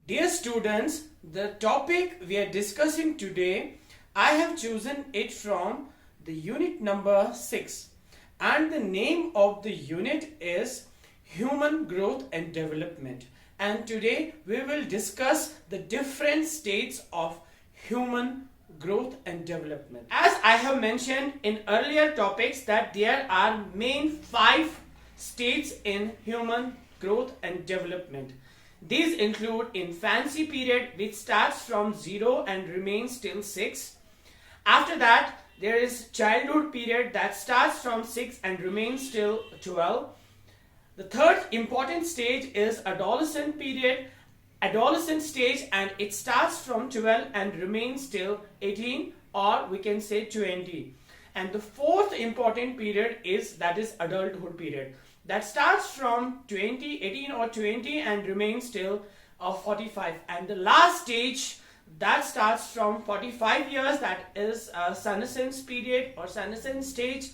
Dear students, the topic we are discussing today, I have chosen it from the unit number 6, and the name of the unit is Human Growth and Development. And today we will discuss the different states of human growth and development. As I have mentioned in earlier topics that there are main 5 states in human growth and development. These include infancy period, which starts from 0 and remains till 6. After that, there is childhood period that starts from 6 and remains till 12. The third important stage is adolescent period, adolescent stage, and it starts from 12 and remains till 18, or we can say 20. And the fourth important period is adulthood period that starts from 18 or 20 and remains till 45. And the last stage that starts from 45 years, that is senescence period or senescence stage.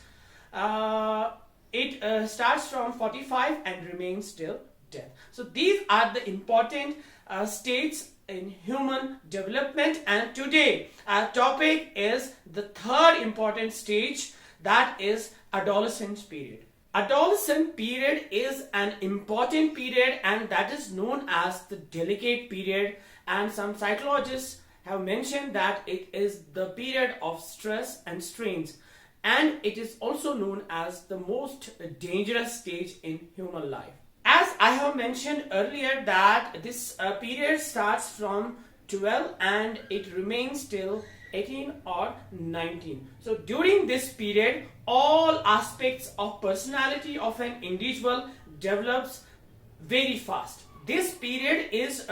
It starts from 45 and remains till death. So these are the important states in human development, and today our topic is the third important stage, that is adolescence period. Adolescent period is an important period, and that is known as the delicate period, and some psychologists have mentioned that it is the period of stress and strains, and it is also known as the most dangerous stage in human life. As I have mentioned earlier that this period starts from 12 and it remains till 18 or 19. So during this period, all aspects of personality of an individual develops very fast. This period is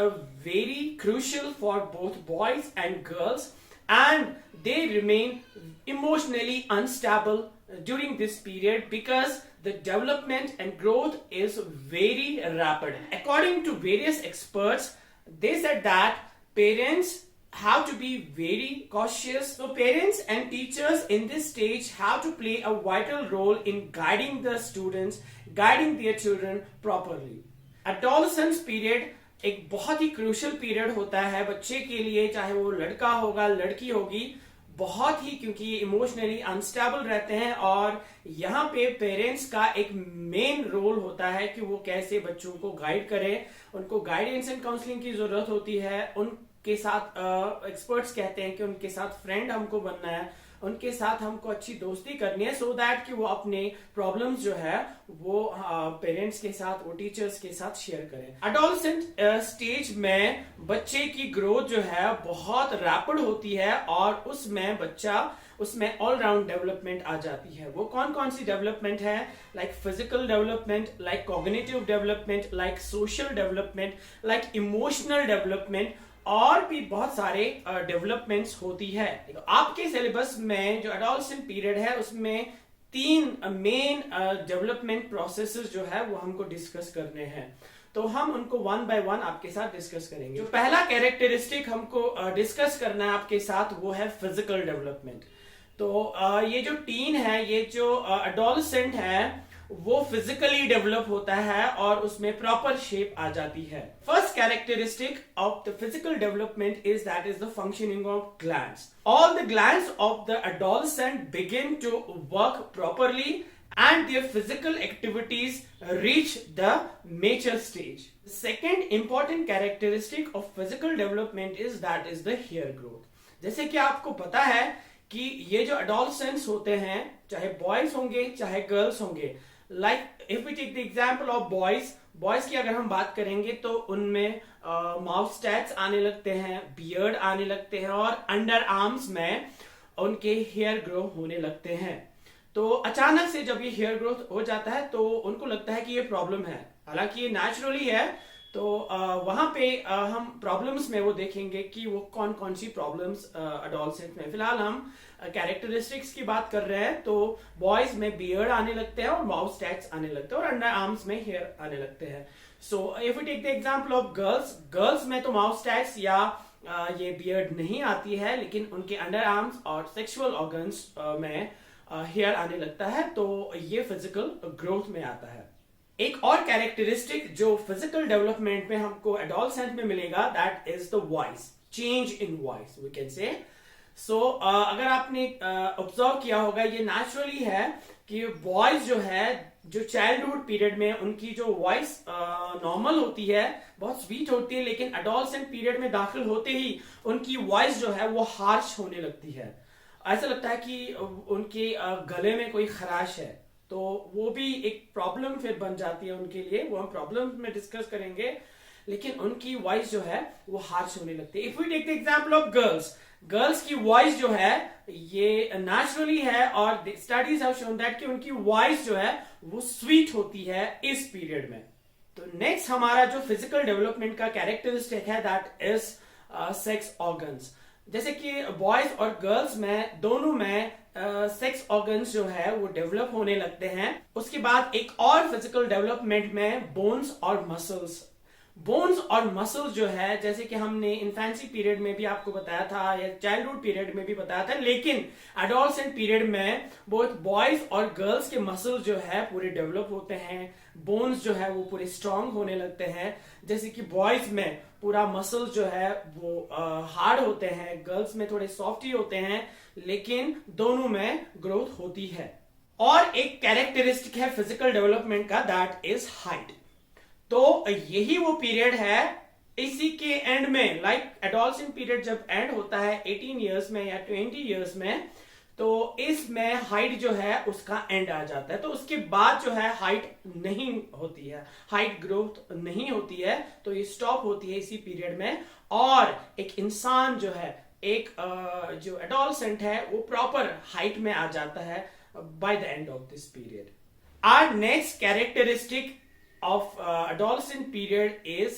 very crucial for both boys and girls, and they remain emotionally unstable during this period because the development and growth is very rapid. According to various experts, they said that parents have to be very cautious. So parents and teachers in this stage have to play a vital role in guiding the students, guiding their children properly. Adolescence period एक बहुत ही crucial period होता है बच्चे के लिए, चाहे वो लड़का होगा लड़की होगी, बहुत ही, क्योंकि ये इमोशनली अनस्टेबल रहते हैं और यहाँ पे पेरेंट्स का एक मेन रोल होता है कि वो कैसे बच्चों को गाइड करें. उनको गाइडेंस एंड काउंसलिंग की जरूरत होती है. उनके साथ एक्सपर्ट्स कहते हैं कि उनके साथ फ्रेंड हमको बनना है, उनके साथ हमको अच्छी दोस्ती करनी है, सो दैट कि वो अपने प्रॉब्लम्स जो है वो पेरेंट्स के साथ, वो टीचर्स के साथ शेयर करें. एडोलसेंट स्टेज में बच्चे की ग्रोथ जो है बहुत रैपिड होती है और उसमें ऑल राउंड डेवलपमेंट आ जाती है. वो कौन कौन सी डेवलपमेंट है? Like physical development, like cognitive development, like social development, like emotional development, और भी बहुत सारे डेवलपमेंट्स होती है. आपके सिलेबस में जो एडोलसेंट पीरियड है उसमें 3 मेन डेवलपमेंट प्रोसेसेस जो है वो हमको डिस्कस करने हैं, तो हम उनको 1 बाय 1 आपके साथ डिस्कस करेंगे. जो पहला कैरेक्टरिस्टिक हमको डिस्कस करना है आपके साथ वो है फिजिकल डेवलपमेंट. तो ये जो टीन है, ये जो एडोलसेंट है, वो फिजिकली डेवलप होता है और उसमें प्रॉपर शेप आ जाती है. First characteristic of the physical development is the functioning of glands. All the glands of the adolescent begin to work properly and their physical activities reach the mature stage. The second important characteristic of physical development is the hair growth. जैसे कि आपको पता है कि ये जो adolescents होते हैं, चाहे बॉयज होंगे चाहे गर्ल्स होंगे, like if we take the example of boys की अगर हम बात करेंगे तो उनमें माउस्टैच आने लगते हैं, बियर्ड आने लगते हैं और अंडर आर्म्स में उनके हेयर ग्रो होने लगते हैं. तो अचानक से जब ये हेयर ग्रोथ हो जाता है तो उनको लगता है कि ये प्रॉब्लम है, हालांकि ये नेचुरली है. तो वहां पे हम प्रॉब्लम्स में वो देखेंगे कि वो कौन कौन सी प्रॉब्लम्स एडोलसेंट में. फिलहाल हम कैरेक्टरिस्टिक्स की बात कर रहे हैं. तो बॉयज में बियर्ड आने लगते हैं और माउस्टैच आने लगते हैं और अंडर आर्म्स में हेयर आने लगते हैं. So if we take the example of girls में तो माउस्टैच या ये बियर्ड नहीं आती है, लेकिन उनके अंडर आर्म्स और सेक्सुअल ऑर्गन्स में हेयर आने लगता है. तो ये फिजिकल ग्रोथ में आता है. एक और कैरेक्टरिस्टिक जो फिजिकल डेवलपमेंट में हमको एडोलसेंट में मिलेगा, that is the voice, change in voice we can say. So अगर आपने ऑब्जर्व किया होगा, ये नेचुरली है कि बॉयज जो है, जो चाइल्डहुड पीरियड में उनकी जो वॉइस नॉर्मल होती है, बहुत स्वीट होती है, लेकिन एडोलसेंट पीरियड में दाखिल होते ही उनकी वॉइस जो है वो हार्श होने लगती है। ऐसा लगता है कि उनके गले में कोई खराश है, तो वो भी एक प्रॉब्लम फिर बन जाती है उनके लिए, वो हम प्रॉब्लम में डिस्कस करेंगे। लेकिन उनकी वॉइस जो है वो हार्श होने लगती है। If we take the example of girls, girls की वॉइस जो है ये नेचुरली है, और स्टडीज हैव शोन दैट कि उनकी वॉइस जो है वो स्वीट होती है इस पीरियड में। तो नेक्स्ट हमारा जो फिजिकल डेवलपमेंट का कैरेक्टरिस्टिक है, दैट इज सेक्स ऑर्गन्स। जैसे कि बॉयज और गर्ल्स में दोनों में सेक्स ऑर्गन्स जो है वो डेवलप होने लगते हैं। उसके बाद एक और फिजिकल डेवलपमेंट में बोन्स और मसल्स, बोन्स और मसल्स जो है, जैसे कि हमने इन्फेंसी पीरियड में भी आपको बताया था या चाइल्डहुड पीरियड में भी बताया था, लेकिन एडोलसेंट पीरियड में बोथ बॉयज और गर्ल्स के मसल्स जो है पूरे डेवलप होते हैं, बोन्स जो है वो पूरे स्ट्रांग होने लगते हैं। जैसे कि बॉयज में पूरा मसल्स जो है वो हार्ड होते हैं, गर्ल्स में थोड़े सॉफ्ट ही होते हैं, लेकिन दोनों में ग्रोथ होती है। और एक कैरेक्टरिस्टिक है फिजिकल डेवलपमेंट का, दैट इज हाइट। तो यही वो पीरियड है, इसी के एंड में, लाइक एडोलसेंट पीरियड जब एंड होता है 18 इयर्स में या 20 इयर्स में, तो इसमें हाइट जो है उसका एंड आ जाता है। तो उसके बाद जो है हाइट नहीं होती है, हाइट ग्रोथ नहीं होती है, तो ये स्टॉप होती है इसी पीरियड में। और एक इंसान जो है, एक जो एडोलसेंट है, वो प्रॉपर हाइट में आ जाता है by the end of this period. Our next characteristic of adolescent period is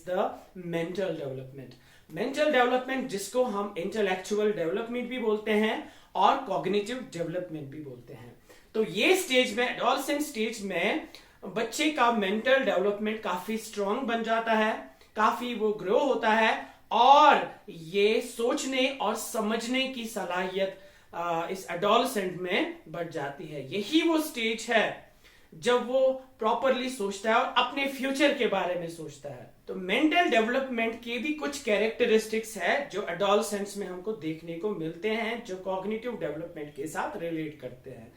the mental development। mental development जिसको हम intellectual development भी बोलते हैं और cognitive development भी बोलते हैं। तो ये स्टेज में, adolescent स्टेज में, बच्चे का mental development काफी strong बन जाता है, काफी वो ग्रो होता है, और ये सोचने और समझने की सलाहियत इस adolescent में बढ़ जाती है। यही वो स्टेज है जब वो प्रॉपरली सोचता है और अपने फ्यूचर के बारे में सोचता है। तो मेंटल डेवलपमेंट के भी कुछ कैरेक्टरिस्टिक्स है जो एडोलसेंस में हमको देखने को मिलते हैं, जो कॉग्निटिव डेवलपमेंट के साथ रिलेट करते हैं।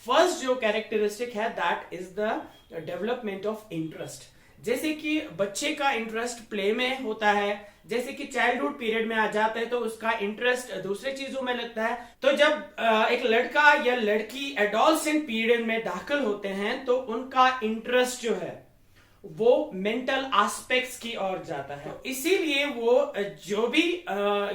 फर्स्ट जो कैरेक्टरिस्टिक है, that is the development of interest. जैसे कि बच्चे का इंटरेस्ट प्ले में होता है, जैसे कि चाइल्डहुड पीरियड में आ जाता है तो उसका इंटरेस्ट दूसरे चीजों में लगता है। तो जब एक लड़का या लड़की एडोलसेंट पीरियड में दाखिल होते हैं तो उनका इंटरेस्ट जो है वो मेंटल एस्पेक्ट्स की ओर जाता है। इसीलिए वो जो भी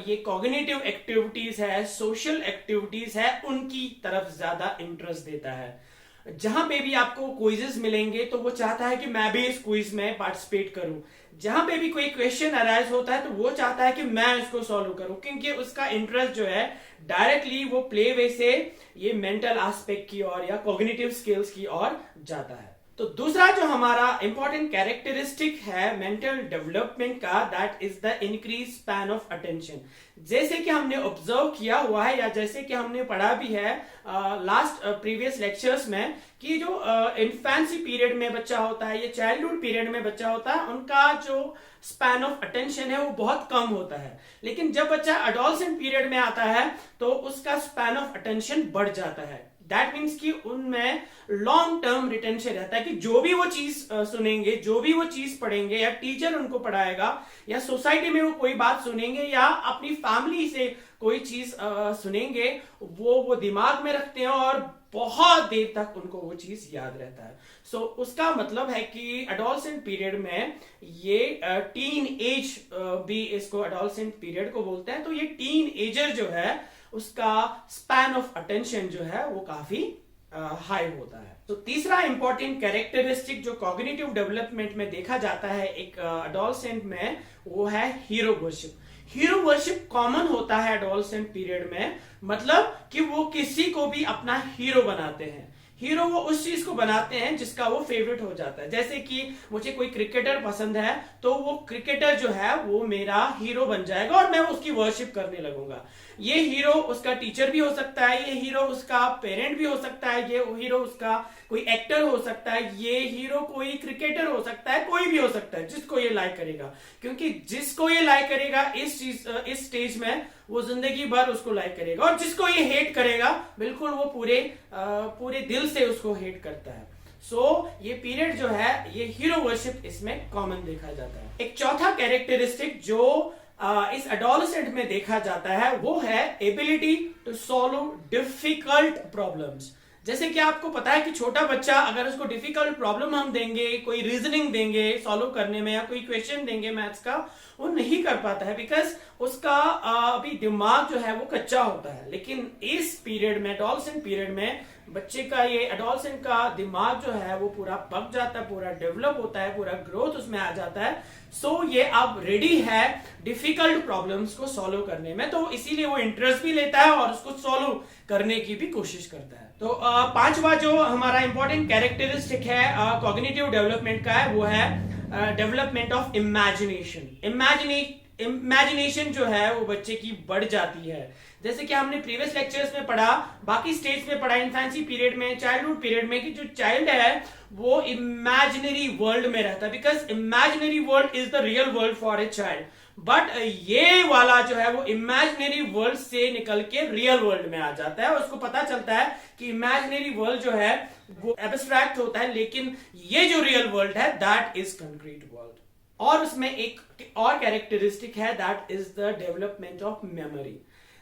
ये कॉग्निटिव एक्टिविटीज है, सोशल एक्टिविटीज है, उनकी तरफ ज्यादा इंटरेस्ट देता है। जहां पे भी आपको क्विजेस मिलेंगे तो वो चाहता है कि मैं भी इस क्विज में पार्टिसिपेट करूं। जहां पे भी कोई क्वेश्चन अराइज होता है तो वो चाहता है कि मैं इसको सॉल्व करूं, क्योंकि उसका इंटरेस्ट जो है डायरेक्टली वो प्ले वे से ये मेंटल एस्पेक्ट की ओर या कॉग्निटिव स्किल्स की ओर जाता है। तो दूसरा जो हमारा इंपॉर्टेंट कैरेक्टरिस्टिक है मेंटल डेवलपमेंट का, that is the increase span of attention. जैसे कि हमने ऑब्जर्व किया हुआ है या जैसे कि हमने पढ़ा भी है लास्ट प्रीवियस लेक्चर्स में, कि जो इन्फेंसी पीरियड में बच्चा होता है या चाइल्डहुड पीरियड में बच्चा होता है, उनका जो स्पैन ऑफ अटेंशन है वो बहुत कम होता है। लेकिन जब बच्चा एडोलसेंट पीरियड में आता है तो उसका स्पैन ऑफ अटेंशन बढ़ जाता है। दैट मीन्स कि उनमें लॉन्ग टर्म रिटेंशन रहता है, कि जो भी वो चीज सुनेंगे, जो भी वो चीज पढ़ेंगे, या टीचर उनको पढ़ाएगा, या सोसाइटी में वो कोई बात सुनेंगे, या अपनी फैमिली से कोई चीज सुनेंगे, वो दिमाग में रखते हैं और बहुत देर तक उनको वो चीज याद रहता है। सो उसका मतलब है कि एडोलसेंट पीरियड में ये टीन एज भी इसको एडोलसेंट पीरियड को बोलते हैं। तो ये टीन एजर जो है उसका स्पैन ऑफ अटेंशन जो है वो काफी हाई होता है। तो तीसरा इंपॉर्टेंट कैरेक्टरिस्टिक जो कॉग्निटिव डेवलपमेंट में देखा जाता है एक एडोलसेंट में, वो है hero worship. Hero worship common होता है एडोलसेंट पीरियड में, मतलब कि वो किसी को भी अपना हीरो बनाते हैं। हीरो वो उस चीज को बनाते हैं जिसका वो फेवरेट हो जाता है। जैसे कि मुझे कोई क्रिकेटर पसंद है तो वो क्रिकेटर जो है वो मेरा हीरो बन जाएगा और मैं उसकी वर्शिप करने लगूंगा। ये हीरो उसका टीचर भी हो सकता है, ये हीरो उसका पेरेंट भी हो सकता है, ये हीरो उसका कोई एक्टर हो सकता है, ये हीरो कोई क्रिकेटर हो सकता है, कोई भी हो सकता है जिसको ये लाइक करेगा। क्योंकि जिसको ये लाइक करेगा इस स्टेज में वो जिंदगी भर उसको लाइक करेगा, और जिसको ये हेट करेगा बिल्कुल वो पूरे दिल से उसको हेट करता है। ये पीरियड जो है ये हीरो वर्शिप इसमें कॉमन देखा जाता है। एक चौथा कैरेक्टरिस्टिक जो इस एडोलेसेंट में देखा जाता है वो है ability to solve difficult problems. जैसे कि आपको पता है कि छोटा बच्चा अगर उसको डिफिकल्ट प्रॉब्लम हम देंगे, कोई रीजनिंग देंगे सॉल्व करने में, या कोई क्वेश्चन देंगे मैथ्स का, वो नहीं कर पाता है बिकॉज उसका अभी दिमाग जो है वो कच्चा होता है। लेकिन इस पीरियड में, एडोलेसेंट पीरियड में, बच्चे का ये एडोलेसेंट का दिमाग जो है वो पूरा पक जाता है, पूरा डेवलप होता है, पूरा ग्रोथ उसमें आ जाता है। ये अब रेडी है डिफिकल्ट प्रॉब्लम्स को सॉल्व करने में, तो इसीलिए वो इंटरेस्ट भी लेता है और उसको सॉल्व करने की भी कोशिश करता है। तो पांचवा जो हमारा इंपॉर्टेंट कैरेक्टरिस्टिक है कॉग्निटिव डेवलपमेंट का है वो है डेवलपमेंट ऑफ इमेजिनेशन। इमेजिनेशन जो है वो बच्चे की बढ़ जाती है। जैसे कि हमने प्रीवियस लेक्चर्स में पढ़ा, बाकी स्टेज में पढ़ा, इन्फेंसी पीरियड में, चाइल्डहुड पीरियड में, कि जो चाइल्ड है वो इमेजिनरी वर्ल्ड में रहता है, because imaginary world is the real world for a child. But ये वाला जो है वो इमेजिनरी वर्ल्ड से निकल के रियल वर्ल्ड में आ जाता है, और उसको पता चलता है कि इमेजिनरी वर्ल्ड जो है वो एब्स्ट्रैक्ट होता है, लेकिन ये जो रियल वर्ल्ड है दैट इज कंक्रीट वर्ल्ड। और उसमें एक और कैरेक्टरिस्टिक है that is the development of memory.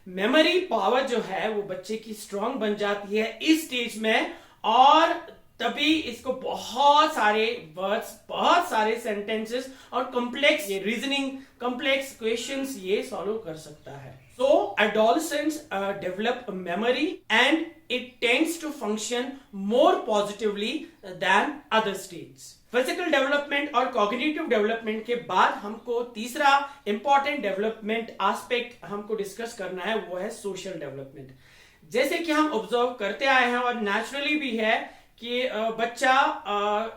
Memory power जो है वो बच्चे की स्ट्रांग बन जाती है इस स्टेज में, और तभी इसको बहुत सारे वर्ड्स, बहुत सारे सेंटेंसेस और कॉम्प्लेक्स ये रीजनिंग, कॉम्प्लेक्स क्वेश्चंस ये सॉल्व कर सकता है। Adolescents develop memory and it tends to function more positively than other stages. Physical development और कॉग्निटिव डेवलपमेंट के बाद हमको तीसरा इंपॉर्टेंट डेवलपमेंट एस्पेक्ट हमको डिस्कस करना है वो है सोशल डेवलपमेंट। जैसे कि हम ऑब्जर्व करते आए हैं और नेचुरली भी है कि बच्चा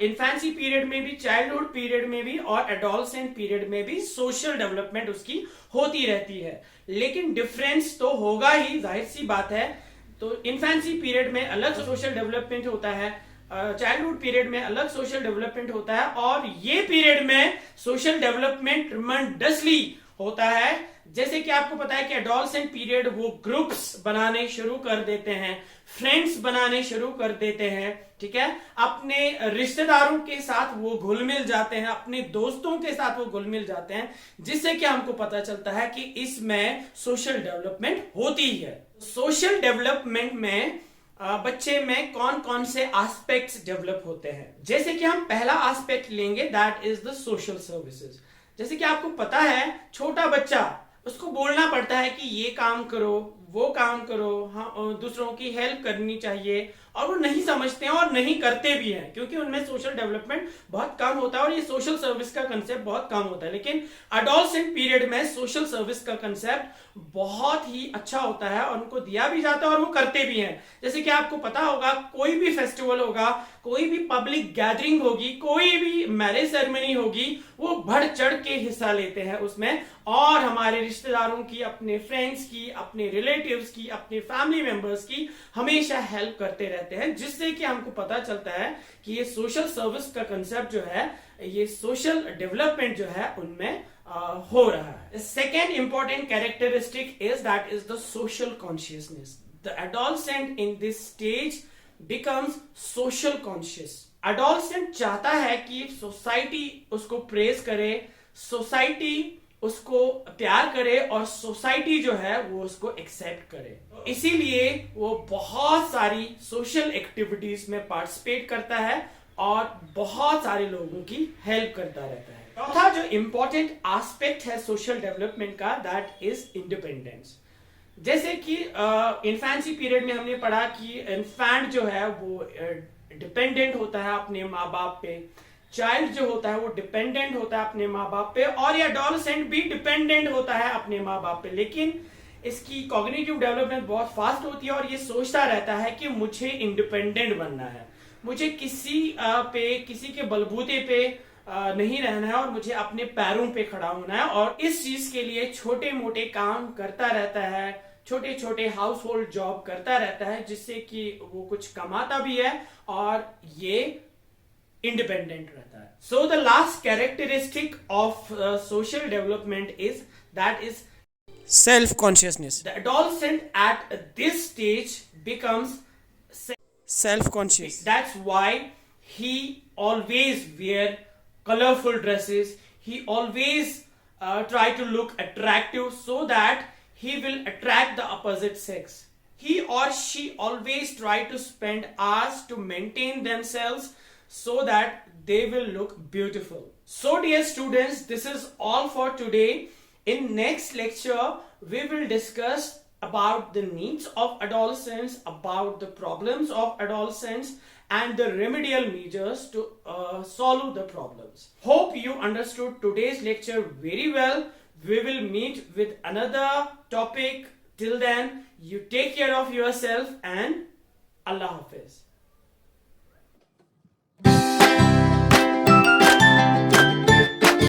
इन्फेंसी पीरियड में भी, चाइल्डहुड पीरियड में भी और एडोलेसेंट पीरियड में भी सोशल डेवलपमेंट उसकी होती रहती है, लेकिन डिफरेंस तो होगा ही, जाहिर सी बात है। तो इन्फेंसी पीरियड में अलग सोशल डेवलपमेंट होता है, चाइल्डहुड पीरियड में अलग सोशल डेवलपमेंट होता है, और ये पीरियड में सोशल डेवलपमेंट ट्रेमेंडसली होता है। जैसे कि आपको पता है कि एडोलेसेंट पीरियड वो ग्रुप्स बनाने शुरू कर देते हैं, फ्रेंड्स बनाने शुरू कर देते हैं, ठीक है, अपने रिश्तेदारों के साथ वो घुल मिल जाते हैं, अपने दोस्तों के साथ वो घुल मिल जाते हैं, जिससे कि हमको पता चलता है कि इसमें सोशल डेवलपमेंट होती है। सोशल डेवलपमेंट में बच्चे में कौन कौन से एस्पेक्ट्स डेवलप होते हैं। जैसे कि हम पहला एस्पेक्ट लेंगे that is the social services. जैसे कि आपको पता है छोटा बच्चा, उसको बोलना पड़ता है कि ये काम करो, वो काम करो, हाँ, दूसरों की हेल्प करनी चाहिए, और वो नहीं समझते हैं और नहीं करते भी हैं, क्योंकि उनमें सोशल डेवलपमेंट बहुत कम होता है और ये सोशल सर्विस का कंसेप्ट बहुत कम होता है। लेकिन एडोलेसेंट पीरियड में सोशल सर्विस का कंसेप्ट बहुत ही अच्छा होता है और उनको दिया भी जाता है और वो करते भी हैं। जैसे कि आपको पता होगा, कोई भी फेस्टिवल होगा, कोई भी पब्लिक गैदरिंग होगी, कोई भी मैरिज सेरेमनी होगी, वो बढ़ चढ़ के हिस्सा लेते हैं उसमें, और हमारे रिश्तेदारों की, अपने फ्रेंड्स की, अपने रिलेटिव्स की, अपने फैमिली मेंबर्स की हमेशा हेल्प करते रहते हैं, जिससे कि हमको पता चलता है कि ये सोशल सर्विस का कंसेप्ट जो है, ये सोशल डेवलपमेंट जो है उनमें हो रहा है। Second important characteristic is that is the social consciousness. The adolescent in this stage becomes social conscious. Adolescent चाहता है कि सोसाइटी उसको प्रेज करे, सोसाइटी उसको प्यार करे, और सोसाइटी जो है वो उसको एक्सेप्ट करे। इसीलिए वो बहुत सारी सोशल एक्टिविटीज में पार्टिसिपेट करता है और बहुत सारे लोगों की हेल्प करता रहता है। चौथा जो इंपॉर्टेंट एस्पेक्ट है सोशल डेवलपमेंट का दैट इज इंडिपेंडेंस। जैसे कि इन्फेंसी पीरियड में हमने पढ़ा कि इन्फेंट जो है वो डिपेंडेंट होता है अपने माँ बाप पे, चाइल्ड जो होता है वो डिपेंडेंट होता है अपने माँ बाप पे, और ये एडोलेसेंट भी डिपेंडेंट होता है अपने माँ बाप पे। लेकिन इसकी कॉग्निटिव डेवलपमेंट बहुत फास्ट होती है और ये सोचता रहता है कि मुझे इंडिपेंडेंट बनना है, मुझे किसी के बलबूते पे नहीं रहना है और मुझे अपने पैरों पे खड़ा होना है। और इस चीज के लिए छोटे मोटे काम करता रहता है, छोटे छोटे हाउस होल्ड जॉब करता रहता है, जिससे कि वो कुछ कमाता भी है और ये इंडिपेंडेंट रहता है। So the last characteristic of social development is that is self consciousness. the adolescent at this stage becomes Self conscious. that's why he always wear colorful dresses, he always try to look attractive so that he will attract the opposite sex. He or she always try to spend hours to maintain themselves so that they will look beautiful. So dear students, this is all for today. In next lecture we will discuss about the needs of adolescents, about the problems of adolescents and the remedial measures to solve the problems. Hope you understood today's lecture very well. We will meet with another topic. Till then, you take care of yourself and Allah Hafiz.